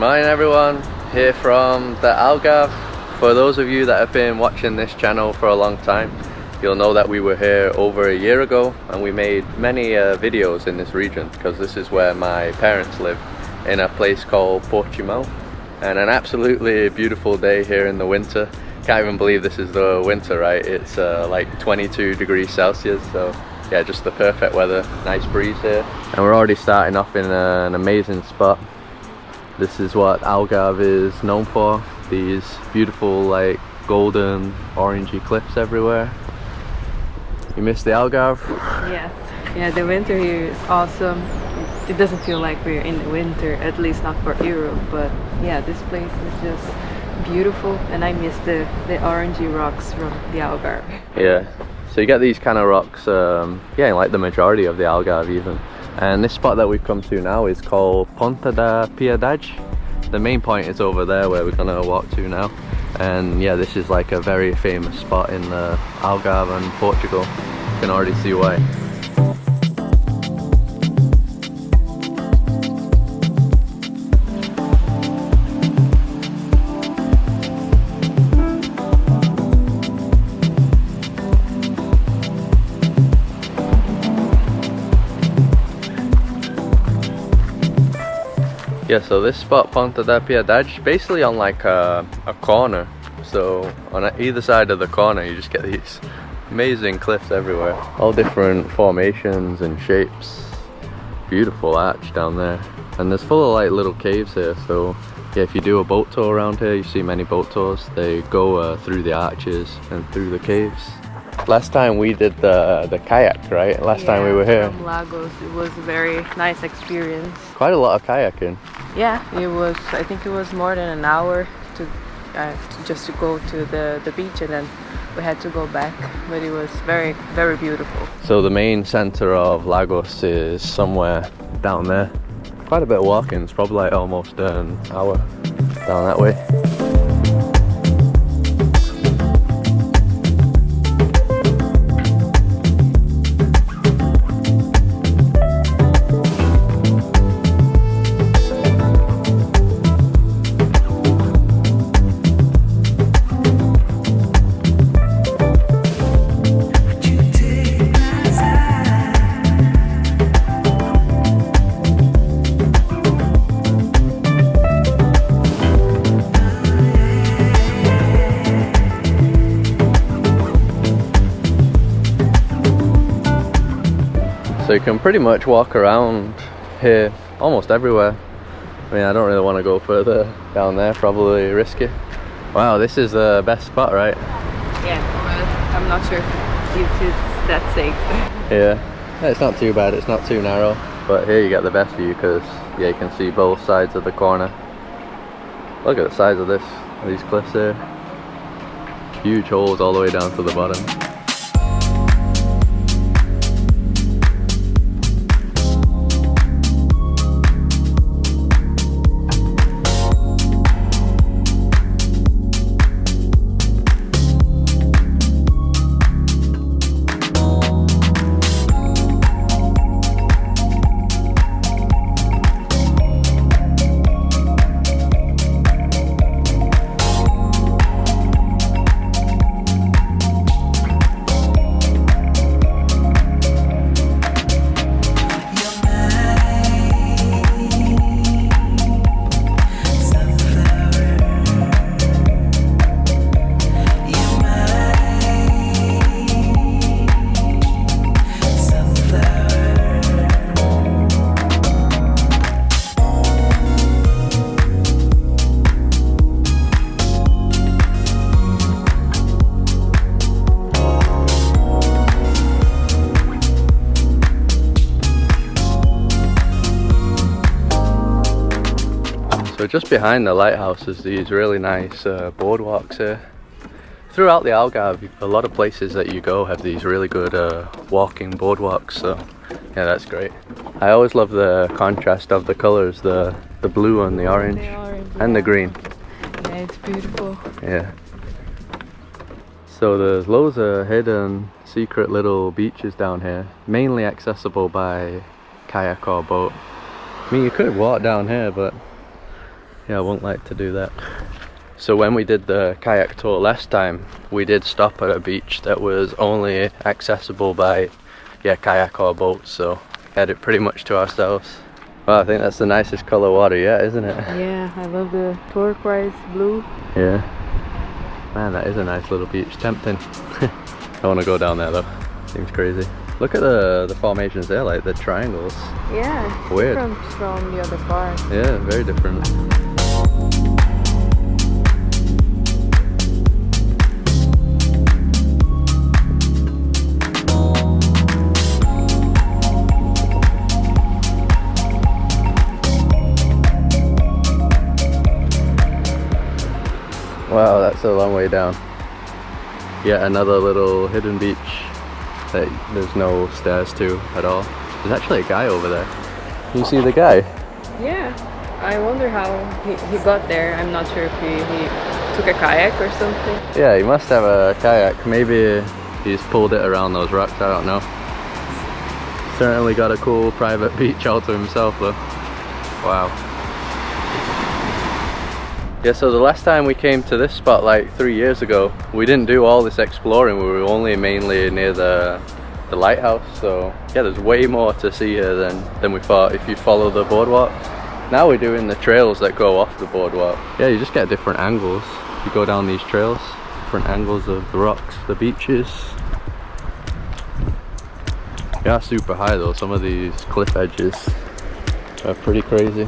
morning everyone, here from the Algarve. For those of you that have been watching this channel for a long time, you'll know that we were here over a year ago and we made many videos in this region because this is where my parents live, in a place called Portimo. And an absolutely beautiful day here in the winter. Can't even believe this is the winter, right? It's like 22 degrees Celsius, so yeah, just the perfect weather, nice breeze here. And we're already starting off in an amazing spot. This is what Algarve is known for, these beautiful like golden orangey cliffs everywhere. You miss the Algarve? Yes, yeah, the winter here is awesome. It doesn't feel like we're in the winter, at least not for Europe, but yeah, this place is just beautiful and I miss the orangey rocks from the Algarve. Yeah, so you get these kind of rocks, yeah, like the majority of the Algarve even. And this spot that we've come to now is called Ponta Delgada. The main point is over there where we're gonna walk to now. And yeah, this is like a very famous spot in the Algarve and Portugal. You can already see why. Yeah, so this spot, Ponta Delgada, basically on like a corner. So on either side of the corner you just get these amazing cliffs everywhere. All different formations and shapes. Beautiful arch down there. And there's full of like little caves here, so yeah, if you do a boat tour around here, you see many boat tours. They go through the arches and through the caves. Last time we did the kayak, right? Last time we were here. From Lagos, it was a very nice experience. Quite a lot of kayaking. Yeah, it was. I think it was more than an hour to just to go to the beach, and then we had to go back. But it was very, very beautiful. So the main center of Lagos is somewhere down there. Quite a bit of walking. It's probably like almost an hour down that way. So you can pretty much walk around here almost everywhere. I mean, I don't really want to go further down there, probably risky. Wow, this is the best spot, right? Yeah, but I'm not sure if it's that safe. Yeah, it's not too bad, it's not too narrow. But here you get the best view because, yeah, you can see both sides of the corner. Look at the size of these cliffs here. Huge holes all the way down to the bottom. So just behind the lighthouse is these really nice boardwalks here. Throughout the Algarve, a lot of places that you go have these really good walking boardwalks, so yeah, that's great. I always love the contrast of the colors, the blue and the orange, and the green. Yeah, it's beautiful. Yeah. So there's loads of hidden, secret little beaches down here, mainly accessible by kayak or boat. I mean, you could walk down here, but Yeah, I won't like to do that. So when we did the kayak tour last time, we did stop at a beach that was only accessible by, yeah, kayak or boat, so we had it pretty much to ourselves. Well, I think that's the nicest color water yet, isn't it? Yeah, I love the turquoise blue. Yeah. Man, that is a nice little beach. Tempting. I want to go down there though. Seems crazy. Look at the formations there, like the triangles. Yeah, weird. Different from the other part. Yeah, very different. Wow, that's a long way down. Yet another little hidden beach that there's no stairs to at all. There's actually a guy over there. You see the guy? Yeah, I wonder how he got there. I'm not sure if he took a kayak or something. Yeah, he must have a kayak. Maybe he's pulled it around those rocks, I don't know. Certainly got a cool private beach all to himself though. Wow. Yeah, so the last time we came to this spot like 3 years ago, we didn't do all this exploring. We were only mainly near the lighthouse. So yeah, there's way more to see here than we thought if you follow the boardwalk. Now we're doing the trails that go off the boardwalk. Yeah, you just get different angles. You go down these trails, different angles of the rocks, the beaches. They are super high though. Some of these cliff edges are pretty crazy.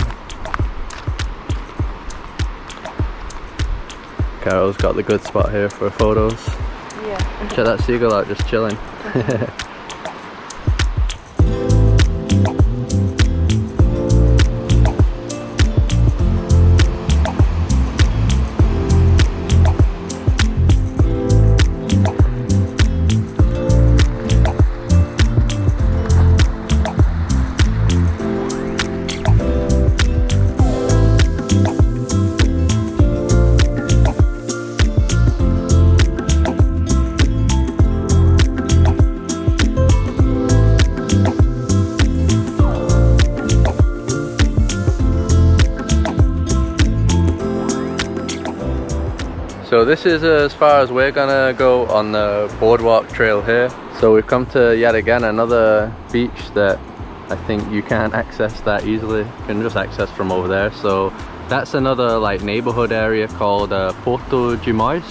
Carol's got the good spot here for photos. Yeah. Check that seagull out, just chilling. So this is as far as we're gonna go on the Boardwalk Trail here. So we've come to yet again another beach that I think you can't access that easily. You can just access from over there. So that's another like neighborhood area called Portimo,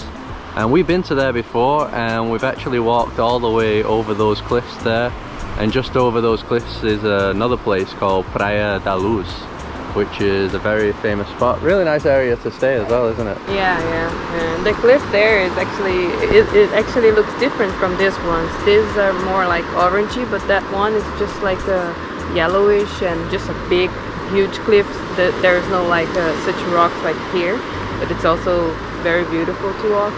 and we've been to there before, and we've actually walked all the way over those cliffs there, and just over those cliffs is another place called Praia da Luz, which is a very famous spot. Really nice area to stay as well, isn't it? Yeah, yeah. And the cliff there is actually, it actually looks different from this one. These are more like orangey, but that one is just like a yellowish and just a big, huge cliff. There's no like such rocks like here, but it's also very beautiful to walk.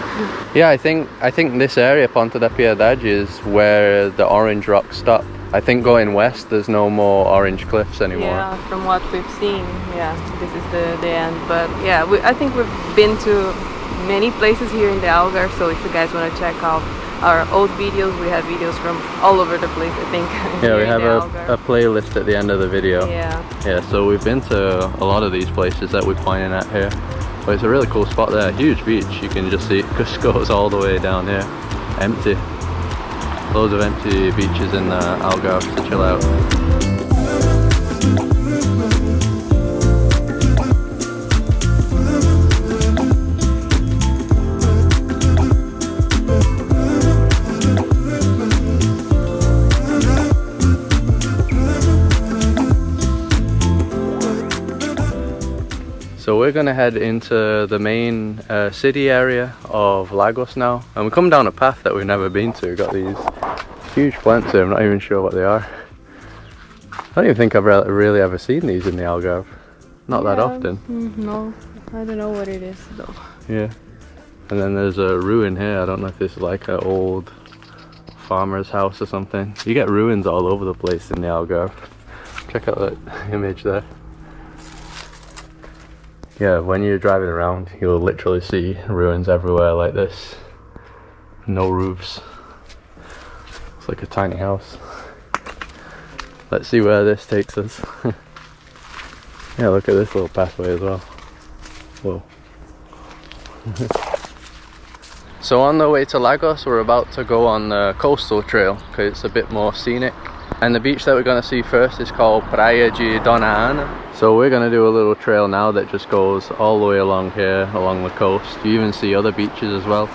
Yeah, I think this area, Ponta Delgada, is where the orange rocks stop. I think going west there's no more orange cliffs anymore. Yeah, from what we've seen, yeah, this is the end. But yeah, I think we've been to many places here in the Algarve, so if you guys want to check out our old videos, we have videos from all over the place, I think. Yeah, we have a playlist at the end of the video. Yeah. Yeah, so we've been to a lot of these places that we're pointing at here. But it's a really cool spot there, huge beach. You can just see it just goes all the way down here, empty. Loads of empty beaches in the Algarve to chill out. So we're gonna head into the main city area of Lagos now, and we come down a path that we've never been to. We've got these huge plants here, I'm not even sure what they are. I don't even think I've really ever seen these in the Algarve. Not that often. No, I don't know what it is though. Yeah. And then there's a ruin here. I don't know if this is like an old farmer's house or something. You get ruins all over the place in the Algarve. Check out that image there. Yeah, when you're driving around, you'll literally see ruins everywhere like this. No roofs. It's like a tiny house. Let's see where this takes us. Yeah, look at this little pathway as well. Whoa. So on the way to Lagos, we're about to go on the coastal trail because it's a bit more scenic. And the beach that we're going to see first is called Praia de Dona Ana. So we're going to do a little trail now that just goes all the way along here, along the coast. You even see other beaches as well.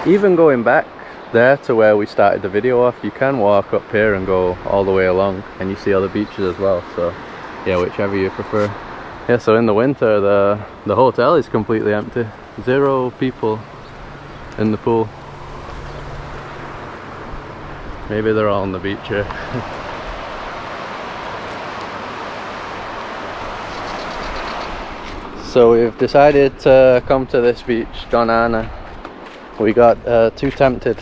Even going back there to where we started the video off, you can walk up here and go all the way along and you see other beaches as well. So yeah, whichever you prefer. Yeah, so in the winter the hotel is completely empty. 0 people in the pool. Maybe they're all on the beach here. So we've decided to come to this beach, Dona Ana. We got too tempted.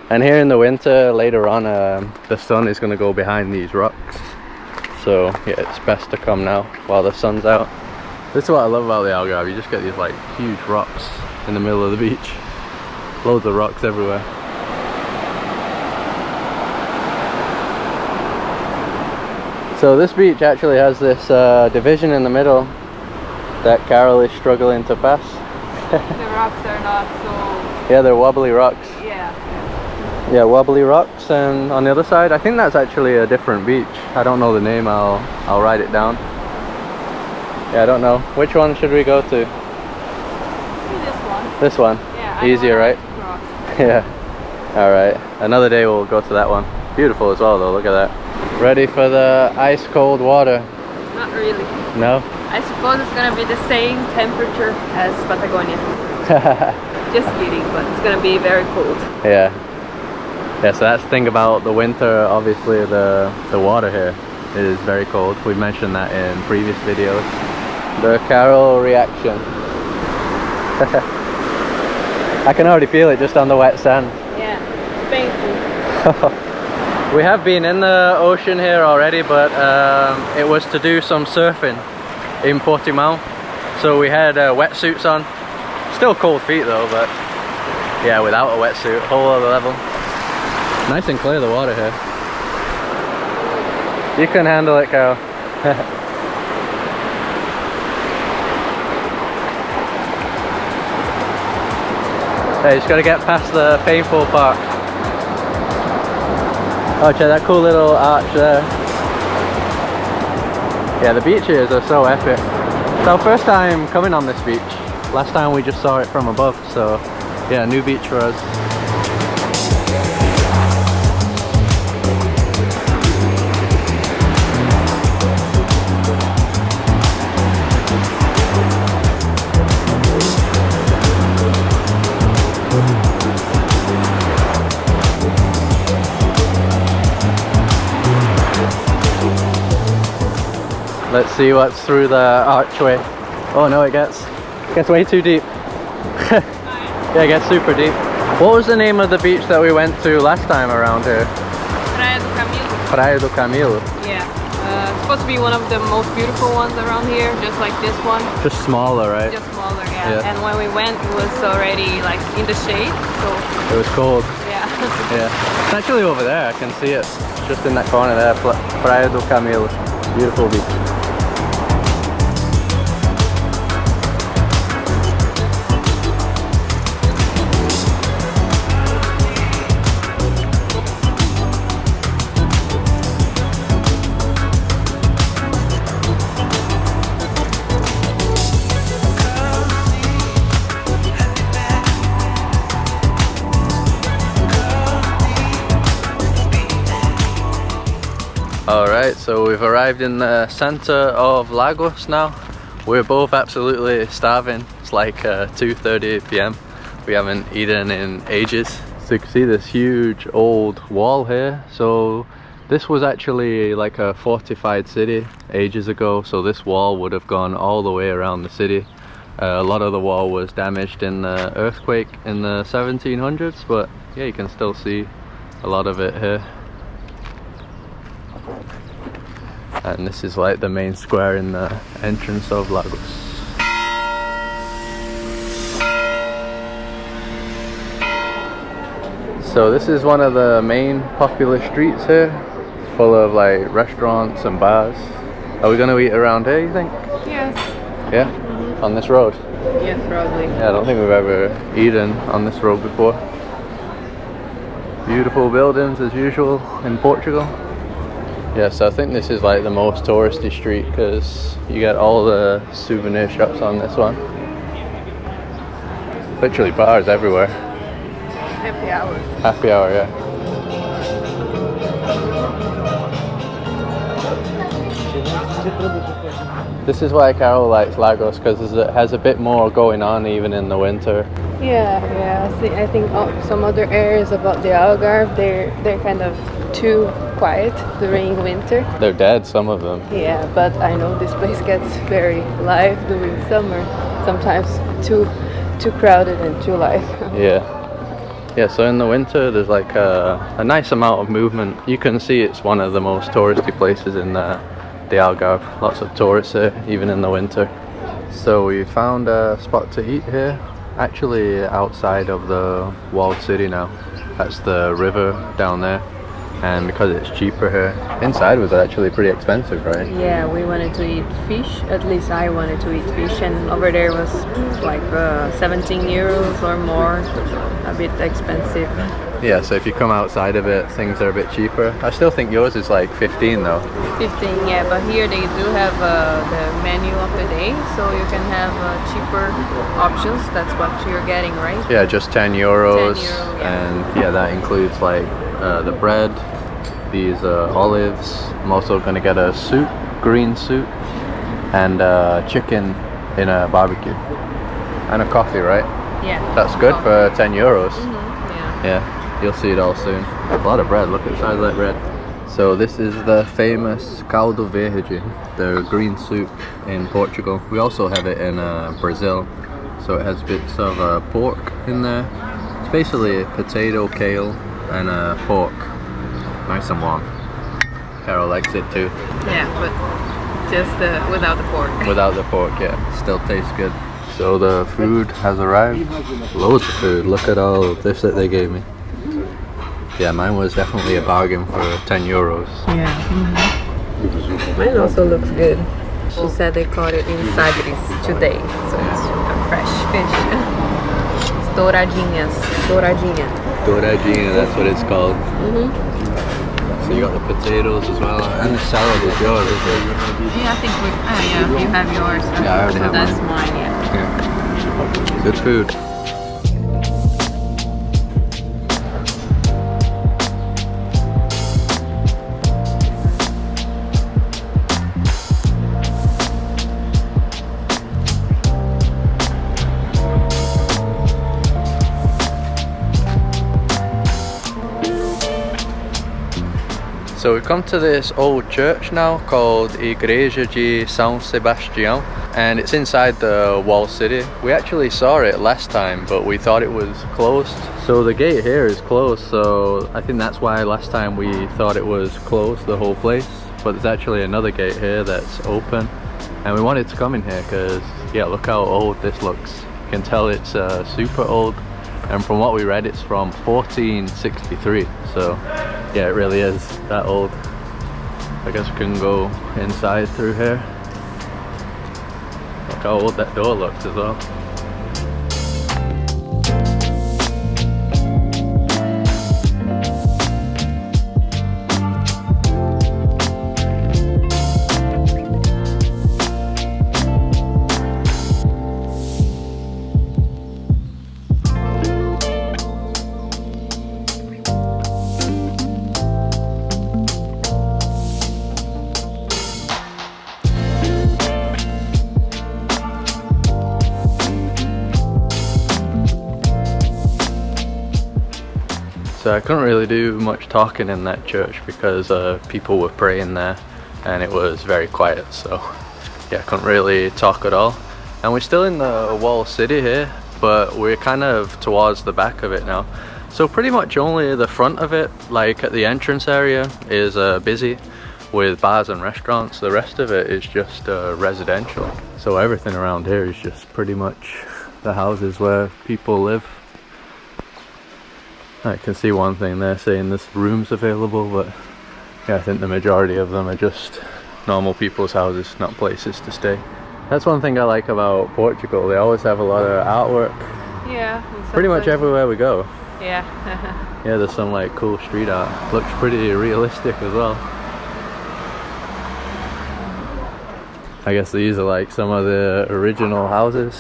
And here in the winter, later on, the sun is going to go behind these rocks. So yeah, it's best to come now while the sun's out. This is what I love about the Algarve. You just get these like huge rocks in the middle of the beach. Loads of rocks everywhere. So this beach actually has this division in the middle that Carol is struggling to pass. The rocks are not so... Yeah, they're wobbly rocks. Yeah. Yeah, wobbly rocks, and on the other side, I think that's actually a different beach. I don't know the name, I'll write it down. Yeah, I don't know. Which one should we go to? Maybe this one. This one? Yeah. Easier, right? Rocks. Yeah. Alright, another day we'll go to that one. Beautiful as well though, look at that. Ready for the ice cold water? Not really. No? I suppose it's gonna be the same temperature as Patagonia. Just kidding, but it's gonna be very cold. Yeah. Yeah, so that's the thing about the winter. Obviously the water here is very cold. We've mentioned that in previous videos. The Carol reaction. I can already feel it just on the wet sand. Yeah, it's painful. We have been in the ocean here already, but it was to do some surfing in Portimo. So we had wetsuits on. Still cold feet though, but yeah, without a wetsuit, whole other level. Nice and clear the water here. You can handle it, Carol. Hey, you just gotta get past the painful part. Oh, check that cool little arch there. Yeah, the beaches are so epic. It's our first time coming on this beach. Last time we just saw it from above, so yeah, new beach for us. Let's see what's through the archway. Oh no, it gets way too deep. Yeah, it gets super deep. What was the name of the beach that we went to last time around here? Praia do Camilo. Praia do Camilo. Yeah, it's supposed to be one of the most beautiful ones around here, just like this one. Just smaller, right? Just smaller, yeah. And when we went, it was already like in the shade, so... It was cold. Yeah. Yeah. It's actually over there, I can see it. Just in that corner there, Praia do Camilo. Beautiful beach. Alright, so we've arrived in the center of Lagos now. We're both absolutely starving. It's like 2:30 p.m. We haven't eaten in ages. So you can see this huge old wall here. So this was actually like a fortified city ages ago. So this wall would have gone all the way around the city. A lot of the wall was damaged in the earthquake in the 1700s, but yeah, you can still see a lot of it here. And this is like the main square in the entrance of Lagos. So this is one of the main popular streets here. It's full of like restaurants and bars. Are we gonna eat around here, you think? Yes. Yeah? Mm-hmm. on this road? Yeah, probably. Yeah, I don't think we've ever eaten on this road before. Beautiful buildings as usual in Portugal. Yeah, so I think this is like the most touristy street because you get all the souvenir shops on this one. Literally bars everywhere. Happy hours. Happy hour, yeah. This is why Carol likes Lagos, because it has a bit more going on even in the winter. Yeah. See, I think some other areas about the Algarve, they're kind of too quiet during winter. They're dead, some of them. Yeah, but I know this place gets very live during summer. Sometimes too crowded and too live. Yeah, so in the winter there's like a nice amount of movement. You can see it's one of the most touristy places in the Algarve. Lots of tourists here, even in the winter. So we found a spot to eat here, actually outside of the walled city now. That's the river down there. And because it's cheaper here, inside was actually pretty expensive, right? Yeah, we wanted to eat fish. At least I wanted to eat fish, and over there was like 17 euros or more, a bit expensive. Yeah, so if you come outside of it, things are a bit cheaper. I still think yours is like 15 though. 15, yeah, but here they do have the menu of the day, so you can have cheaper options. That's what you're getting, right? Yeah, just 10 euros. 10 euro, yeah. And yeah, that includes like the bread, these olives. I'm also going to get a soup, green soup, and chicken in a barbecue. And a coffee, right? Yeah. That's good for 10 euros. Mm-hmm, Yeah, you'll see it all soon. A lot of bread, look at the size of that bread. So this is the famous caldo verde, the green soup in Portugal. We also have it in Brazil. So it has bits of pork in there. It's basically a potato, kale, and pork. Nice and warm. Carol likes it too. Yeah, but just without the pork. Without the pork, yeah. Still tastes good. So the food has arrived. Loads of food. Look at all of this that they gave me. Yeah, mine was definitely a bargain for 10 euros. Yeah. Mm-hmm. Mine also looks good. She said they caught it in Sagres today, so it's a fresh fish. It's douradinha. Douradinha, that's what it's called. Mm-hmm. So you got the potatoes as well, and the salad is yours, isn't it? Yeah, I think yeah, you have yours. Yeah, I already have that's mine. Yeah. Good food. So we've come to this old church now called Igreja de São Sebastião, and it's inside the walled city. We actually saw it last time, but we thought it was closed. So the gate here is closed, so I think that's why last time we thought it was closed, the whole place. But there's actually another gate here that's open, and we wanted to come in here because, yeah, look how old this looks. You can tell it's super old, and from what we read, it's from 1463. So yeah, it really is that old. I guess we can go inside through here. Look how old that door looks as well. So I couldn't really do much talking in that church because people were praying there and it was very quiet, so yeah, I couldn't really talk at all. And we're still in the walled city here, but we're kind of towards the back of it now. So pretty much only the front of it, like at the entrance area, is busy with bars and restaurants. The rest of it is just residential. So everything around here is just pretty much the houses where people live. I can see one thing there saying there's rooms available, but yeah, I think the majority of them are just normal people's houses, not places to stay. That's one thing I like about Portugal. They always have a lot of artwork. Yeah. Pretty much everywhere we go. Yeah. Yeah, there's some like cool street art. Looks pretty realistic as well. I guess these are like some of the original houses.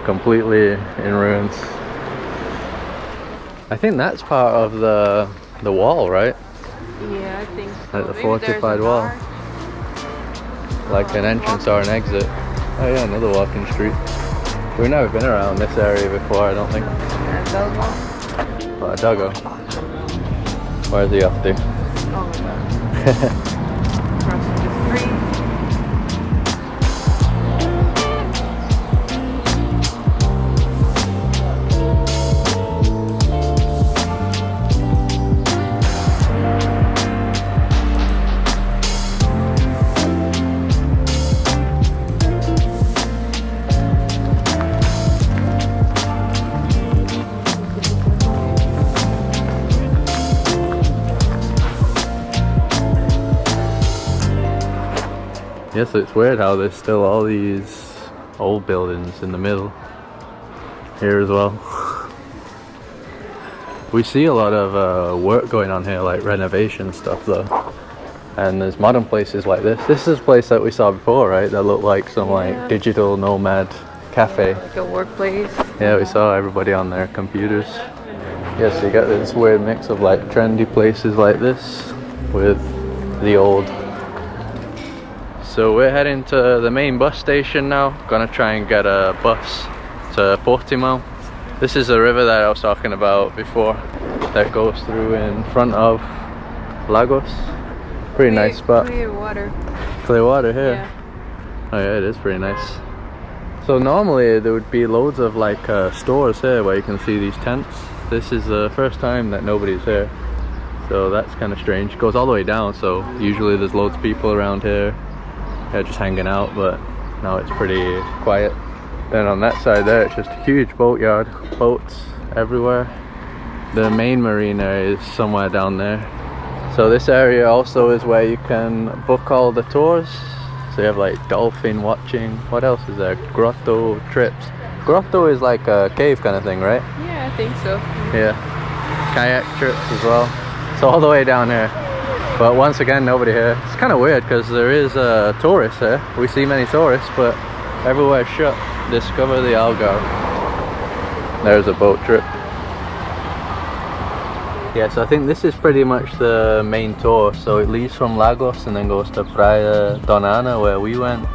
Completely in ruins. I think that's part of the wall, right? Yeah, I think so. Like the Maybe fortified there's a wall. bar. Like an entrance or an exit. Oh yeah, another walking street. We've never been around this area before, I don't think. What, a doggo? Where's he off to? Oh my god. Crossing the street. Yes, it's weird how there's still all these old buildings in the middle here as well. We see a lot of work going on here, like renovation stuff though. And there's modern places like this. This is a place that we saw before, right? That looked like some like digital nomad cafe. Like a workplace. Yeah, we saw everybody on their computers. Yeah, so you got this weird mix of like trendy places like this with the old. So we're heading to the main bus station now. Gonna try and get a bus to Portimo. This is the river that I was talking about before that goes through in front of Lagos. Pretty nice spot. Clear water. Clear water here. Yeah. Oh yeah, it is pretty nice. So normally there would be loads of like stores here where you can see these tents. This is the first time that nobody's here. So that's kind of strange. It goes all the way down, so usually there's loads of people around here. Yeah, just hanging out, but now it's pretty quiet. Then on that side there, it's just a huge boatyard, boats everywhere. The main marina is somewhere down there. So this area also is where you can book all the tours. So you have like dolphin watching. What else is there? Grotto trips. Grotto is like a cave kind of thing, right? Yeah, I think so. Yeah. Kayak trips as well. So all the way down here. But once again, nobody here. It's kind of weird because there is tourists here. We see many tourists, but everywhere's shut. Discover the Algarve. There's a boat trip. Yeah, so I think this is pretty much the main tour. So it leaves from Lagos and then goes to Praia Donana, where we went.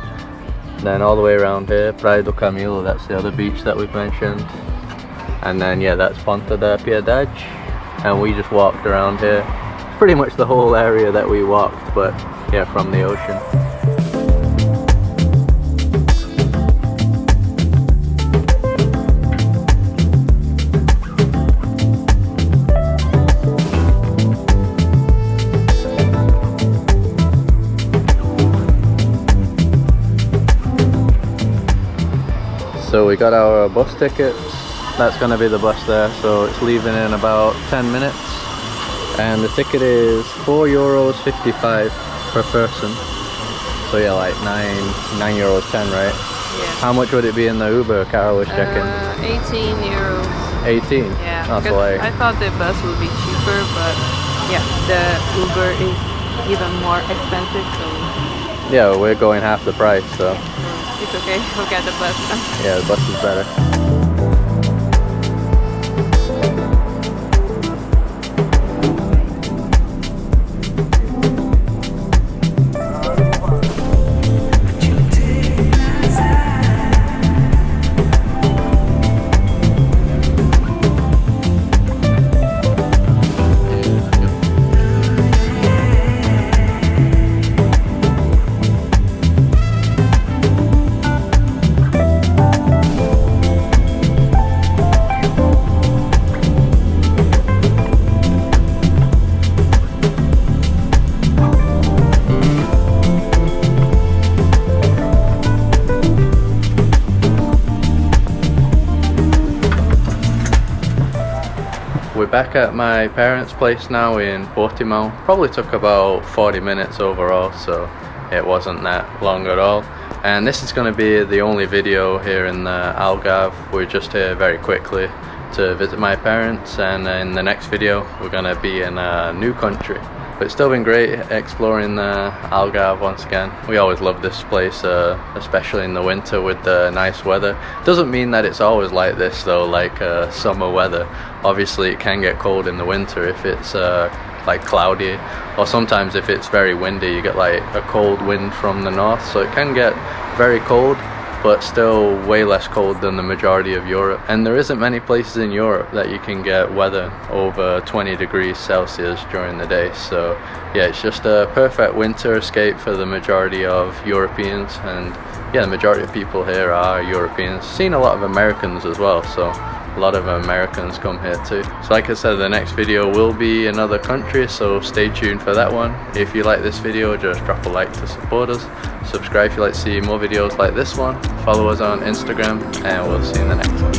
Then all the way around here, Praia do Camilo, that's the other beach that we've mentioned. And then yeah, that's Ponta Delgada. And we just walked around here. Pretty much the whole area that we walked, but yeah, from the ocean. So we got our bus tickets. That's gonna be the bus there, so it's leaving in about 10 minutes. And the ticket is €4.55 per person. So yeah, like €9.10, right? Yeah. How much would it be in the Uber? Carol was checking. 18 euros. 18? Yeah. That's because like... I thought the bus would be cheaper, but yeah, the Uber is even more expensive, so... Yeah, we're going half the price, so... It's okay, we'll get the bus now. Yeah, the bus is better. We're back at my parents' place now in Portimo. Probably took about 40 minutes overall, so it wasn't that long at all. And this is going to be the only video here in Algarve. We're just here very quickly to visit my parents, and in the next video we're going to be in a new country. But it's still been great exploring Algarve once again. We always love this place, especially in the winter with the nice weather. Doesn't mean that it's always like this though, like summer weather. Obviously it can get cold in the winter if it's like cloudy, or sometimes if it's very windy you get like a cold wind from the north, so it can get very cold, but still way less cold than the majority of Europe. And there isn't many places in Europe that you can get weather over 20 degrees Celsius during the day. So yeah, it's just a perfect winter escape for the majority of Europeans, and yeah, the majority of people here are Europeans. Seen a lot of Americans as well, so a lot of Americans come here too. So like I said, the next video will be another country, so stay tuned for that one. If you like this video, just drop a like to support us. Subscribe if you like to see more videos like this one. Follow us on Instagram, and we'll see you in the next one.